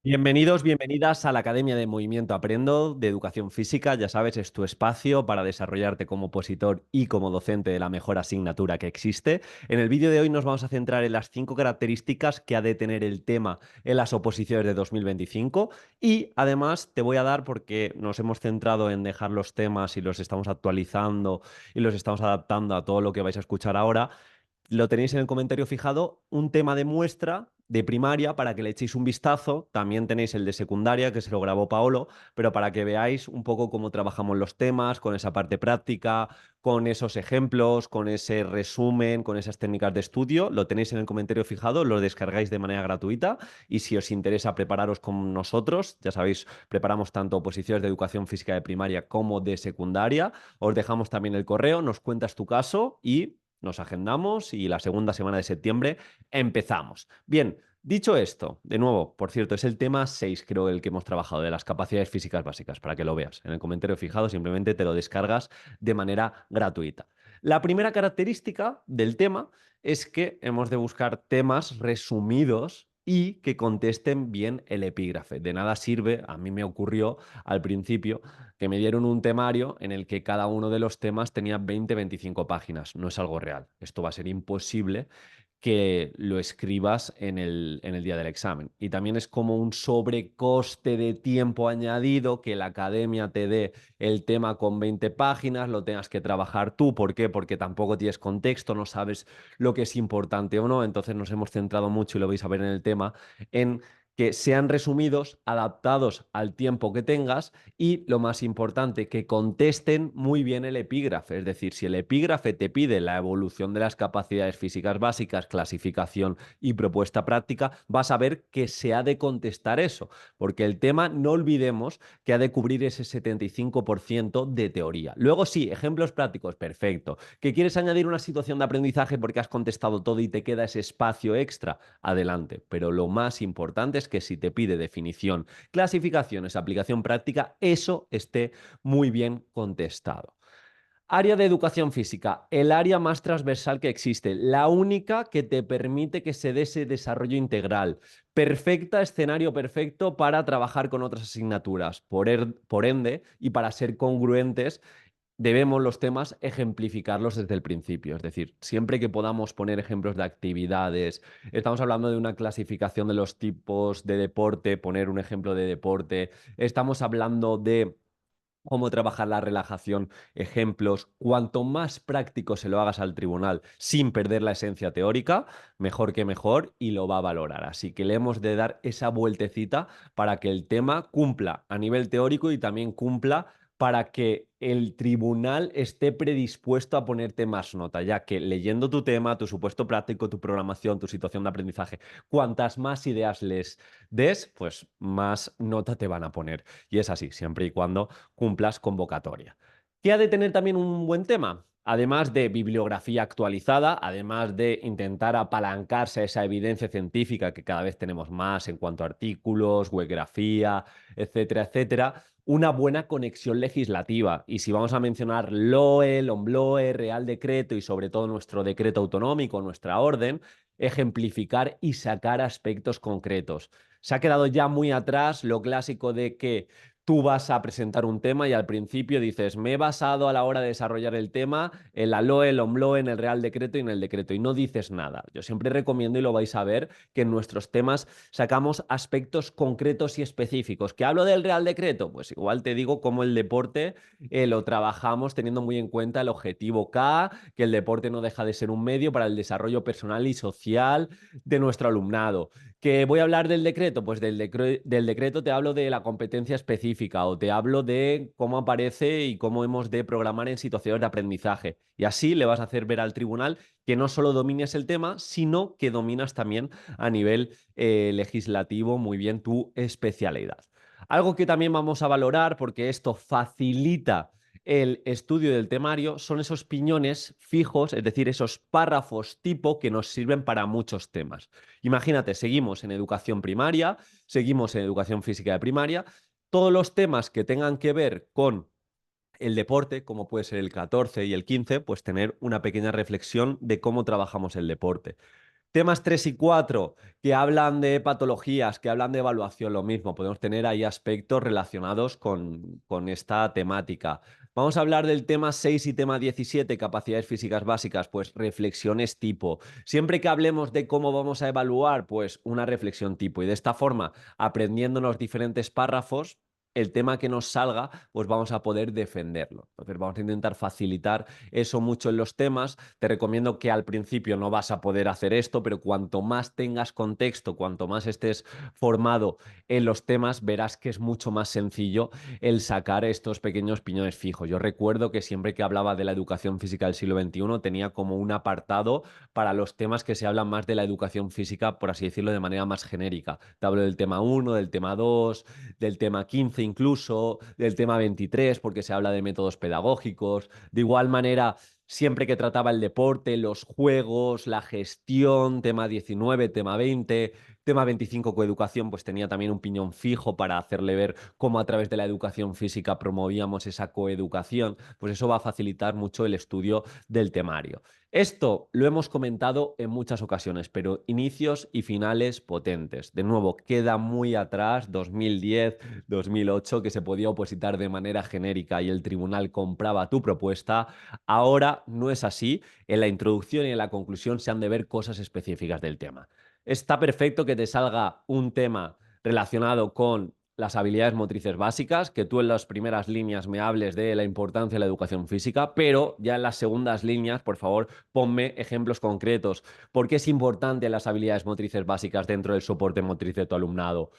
Bienvenidos, bienvenidas a la Academia de Movimiento Aprendo de Educación Física. Ya sabes, es tu espacio para desarrollarte como opositor y como docente de la mejor asignatura que existe. En el vídeo de hoy nos vamos a centrar en las 5 características que ha de tener el tema en las oposiciones de 2025 y además te voy a dar, porque nos hemos centrado en dejar los temas y los estamos actualizando y los estamos adaptando a todo lo que vais a escuchar ahora. Lo tenéis en el comentario fijado, un tema de muestra de primaria para que le echéis un vistazo. También tenéis el de secundaria, que se lo grabó Paolo, pero para que veáis un poco cómo trabajamos los temas, con esa parte práctica, con esos ejemplos, con ese resumen, con esas técnicas de estudio. Lo tenéis en el comentario fijado, lo descargáis de manera gratuita y si os interesa prepararos con nosotros, ya sabéis, preparamos tanto oposiciones de educación física de primaria como de secundaria. Os dejamos también el correo, nos cuentas tu caso y nos agendamos y la segunda semana de septiembre empezamos. Bien, dicho esto, de nuevo, por cierto, es el tema 6, creo, el que hemos trabajado, de las capacidades físicas básicas, para que lo veas. En el comentario fijado simplemente te lo descargas de manera gratuita. La primera característica del tema es que hemos de buscar temas resumidos y que contesten bien el epígrafe. De nada sirve, a mí me ocurrió al principio, que me dieron un temario en el que cada uno de los temas tenía 20-25 páginas. No es algo real. Esto va a ser imposible que lo escribas en el día del examen. Y también es como un sobrecoste de tiempo añadido que la academia te dé el tema con 20 páginas, lo tengas que trabajar tú. ¿Por qué? Porque tampoco tienes contexto, no sabes lo que es importante o no. Entonces nos hemos centrado mucho, y lo vais a ver en el tema, en que sean resumidos, adaptados al tiempo que tengas y, lo más importante, que contesten muy bien el epígrafe. Es decir, si el epígrafe te pide la evolución de las capacidades físicas básicas, clasificación y propuesta práctica, vas a ver que se ha de contestar eso, porque el tema, no olvidemos que ha de cubrir ese 75% de teoría. Luego sí, ejemplos prácticos, perfecto. ¿Que quieres añadir una situación de aprendizaje porque has contestado todo y te queda ese espacio extra? Adelante. Pero lo más importante es que si te pide definición, clasificaciones, aplicación práctica, eso esté muy bien contestado. Área de educación física, el área más transversal que existe, la única que te permite que se dé ese desarrollo integral. Perfecta, escenario perfecto para trabajar con otras asignaturas. Por ende, y para ser congruentes, debemos los temas ejemplificarlos desde el principio. Es decir, siempre que podamos poner ejemplos de actividades, estamos hablando de una clasificación de los tipos de deporte, poner un ejemplo de deporte, estamos hablando de cómo trabajar la relajación, ejemplos. Cuanto más práctico se lo hagas al tribunal sin perder la esencia teórica, mejor que mejor, y lo va a valorar. Así que le hemos de dar esa vueltecita para que el tema cumpla a nivel teórico y también cumpla para que el tribunal esté predispuesto a ponerte más nota, ya que leyendo tu tema, tu supuesto práctico, tu programación, tu situación de aprendizaje, cuantas más ideas les des, pues más nota te van a poner. Y es así, siempre y cuando cumplas convocatoria. ¿Qué ha de tener también un buen tema? Además de bibliografía actualizada, además de intentar apalancarse a esa evidencia científica que cada vez tenemos más en cuanto a artículos, webgrafía, etcétera, etcétera, una buena conexión legislativa. Y si vamos a mencionar LOE, LOMBLOE, Real Decreto y sobre todo nuestro decreto autonómico, nuestra orden, ejemplificar y sacar aspectos concretos. Se ha quedado ya muy atrás lo clásico de que tú vas a presentar un tema y al principio dices, me he basado a la hora de desarrollar el tema en la LOE, el OMLOE, en el Real Decreto y en el decreto, y no dices nada. Yo siempre recomiendo, y lo vais a ver, que en nuestros temas sacamos aspectos concretos y específicos. ¿Que hablo del Real Decreto? Pues igual te digo cómo el deporte lo trabajamos teniendo muy en cuenta el objetivo K, que el deporte no deja de ser un medio para el desarrollo personal y social de nuestro alumnado. ¿Que voy a hablar del decreto? Pues del decreto te hablo de la competencia específica o te hablo de cómo aparece y cómo hemos de programar en situaciones de aprendizaje. Y así le vas a hacer ver al tribunal que no solo domines el tema, sino que dominas también a nivel legislativo muy bien tu especialidad. Algo que también vamos a valorar, porque esto facilita el estudio del temario, son esos piñones fijos, es decir, esos párrafos tipo que nos sirven para muchos temas. Imagínate, seguimos en educación primaria, seguimos en educación física de primaria, todos los temas que tengan que ver con el deporte, como puede ser el 14 y el 15, pues tener una pequeña reflexión de cómo trabajamos el deporte. Temas 3 y 4 que hablan de patologías, que hablan de evaluación, lo mismo. Podemos tener ahí aspectos relacionados con esta temática. Vamos a hablar del tema 6 y tema 17, capacidades físicas básicas, pues reflexiones tipo. Siempre que hablemos de cómo vamos a evaluar, pues una reflexión tipo. Y de esta forma, aprendiendo los diferentes párrafos, el tema que nos salga, pues vamos a poder defenderlo. Entonces vamos a intentar facilitar eso mucho en los temas. Te recomiendo que al principio no vas a poder hacer esto, pero cuanto más tengas contexto, cuanto más estés formado en los temas, verás que es mucho más sencillo el sacar estos pequeños piñones fijos. Yo recuerdo que siempre que hablaba de la educación física del siglo XXI tenía como un apartado para los temas que se hablan más de la educación física, por así decirlo, de manera más genérica. Te hablo del tema 1, del tema 2, del tema 15 incluso, del tema 23, porque se habla de métodos pedagógicos. De igual manera, siempre que trataba el deporte, los juegos, la gestión, tema 19, tema 20, tema 25 coeducación, pues tenía también un piñón fijo para hacerle ver cómo a través de la educación física promovíamos esa coeducación, pues eso va a facilitar mucho el estudio del temario. Esto lo hemos comentado en muchas ocasiones, pero inicios y finales potentes. De nuevo, queda muy atrás 2010, 2008, que se podía opositar de manera genérica y el tribunal compraba tu propuesta. Ahora no es así. En la introducción y en la conclusión se han de ver cosas específicas del tema. Está perfecto que te salga un tema relacionado con las habilidades motrices básicas, que tú en las primeras líneas me hables de la importancia de la educación física, pero ya en las segundas líneas, por favor, ponme ejemplos concretos. ¿Por qué es importante las habilidades motrices básicas dentro del soporte motriz de tu alumnado?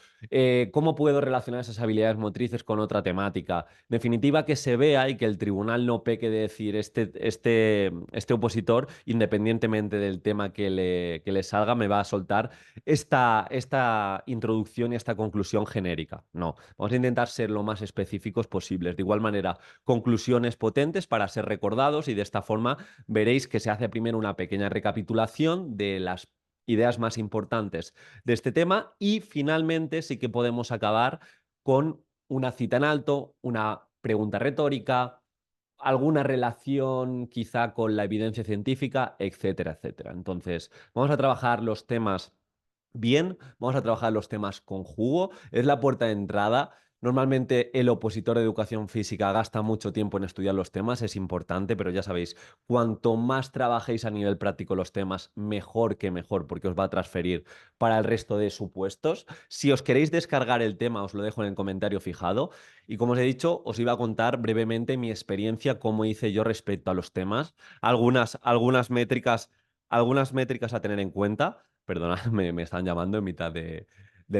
¿Cómo puedo relacionar esas habilidades motrices con otra temática? En definitiva, que se vea y que el tribunal no peque de decir este opositor, independientemente del tema que le salga, me va a soltar esta introducción y esta conclusión genérica. No, vamos a intentar ser lo más específicos posibles. De igual manera, conclusiones potentes para ser recordados y de esta forma veréis que se hace primero una pequeña recapitulación de las ideas más importantes de este tema y finalmente sí que podemos acabar con una cita en alto, una pregunta retórica, alguna relación quizá con la evidencia científica, etcétera, etcétera. Entonces, vamos a trabajar los temas bien, vamos a trabajar los temas con jugo, es la puerta de entrada. Normalmente el opositor de educación física gasta mucho tiempo en estudiar los temas, es importante, pero ya sabéis, cuanto más trabajéis a nivel práctico los temas, mejor que mejor, porque os va a transferir para el resto de supuestos. Si os queréis descargar el tema, os lo dejo en el comentario fijado. Y como os he dicho, os iba a contar brevemente mi experiencia, cómo hice yo respecto a los temas, algunas métricas a tener en cuenta. Perdona, me están llamando en mitad del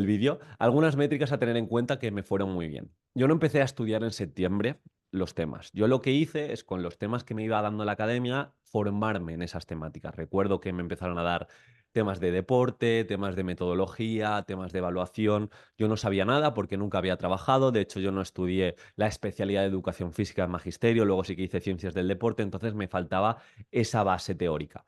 vídeo. Algunas métricas a tener en cuenta que me fueron muy bien. Yo no empecé a estudiar en septiembre los temas. Yo lo que hice es, con los temas que me iba dando la academia, formarme en esas temáticas. Recuerdo que me empezaron a dar temas de deporte, temas de metodología, temas de evaluación. Yo no sabía nada porque nunca había trabajado. De hecho, yo no estudié la especialidad de educación física en magisterio. Luego sí que hice ciencias del deporte. Entonces me faltaba esa base teórica.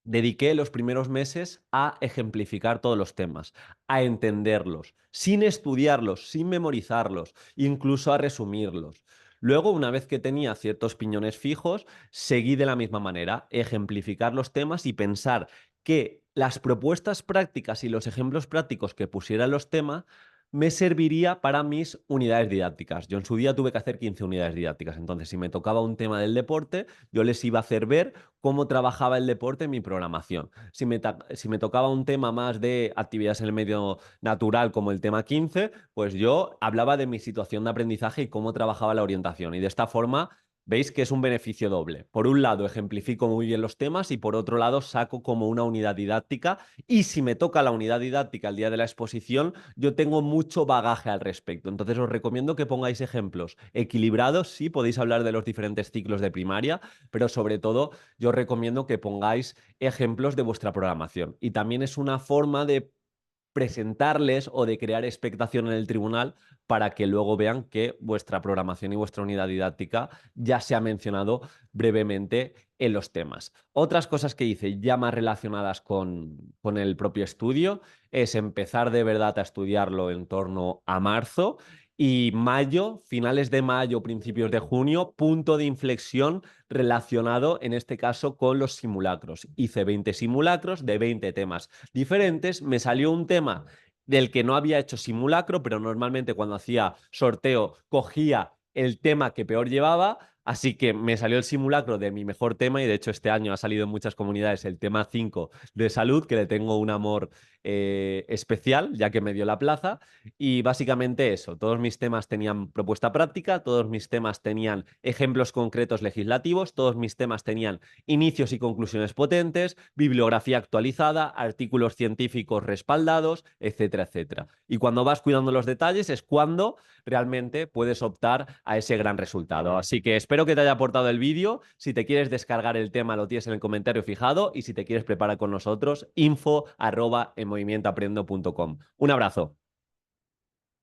Dediqué los primeros meses a ejemplificar todos los temas, a entenderlos, sin estudiarlos, sin memorizarlos, incluso a resumirlos. Luego, una vez que tenía ciertos piñones fijos, seguí de la misma manera, ejemplificar los temas y pensar que las propuestas prácticas y los ejemplos prácticos que pusieran los temas me serviría para mis unidades didácticas. Yo en su día tuve que hacer 15 unidades didácticas, entonces si me tocaba un tema del deporte, yo les iba a hacer ver cómo trabajaba el deporte en mi programación. Si me tocaba un tema más de actividades en el medio natural, como el tema 15, pues yo hablaba de mi situación de aprendizaje y cómo trabajaba la orientación. Y de esta forma, veis que es un beneficio doble. Por un lado, ejemplifico muy bien los temas y por otro lado, saco como una unidad didáctica. Y si me toca la unidad didáctica el día de la exposición, yo tengo mucho bagaje al respecto. Entonces os recomiendo que pongáis ejemplos equilibrados. Sí, podéis hablar de los diferentes ciclos de primaria, pero sobre todo yo os recomiendo que pongáis ejemplos de vuestra programación. Y también es una forma de presentarles o de crear expectación en el tribunal para que luego vean que vuestra programación y vuestra unidad didáctica ya se ha mencionado brevemente en los temas. Otras cosas que hice ya más relacionadas con el propio estudio es empezar de verdad a estudiarlo en torno a marzo Y mayo, finales de mayo, principios de junio, punto de inflexión relacionado en este caso con los simulacros. Hice 20 simulacros de 20 temas diferentes, me salió un tema del que no había hecho simulacro, pero normalmente cuando hacía sorteo cogía el tema que peor llevaba, así que me salió el simulacro de mi mejor tema y de hecho este año ha salido en muchas comunidades el tema 5 de salud, que le tengo un amor especial, ya que me dio la plaza. Y básicamente eso, todos mis temas tenían propuesta práctica, todos mis temas tenían ejemplos concretos legislativos, todos mis temas tenían inicios y conclusiones potentes, bibliografía actualizada, artículos científicos respaldados, etcétera, etcétera. Y cuando vas cuidando los detalles es cuando realmente puedes optar a ese gran resultado. Así que espero que te haya aportado el vídeo. Si te quieres descargar el tema, lo tienes en el comentario fijado. Y si te quieres preparar con nosotros, info@enmovimientoaprendo.com. Un abrazo.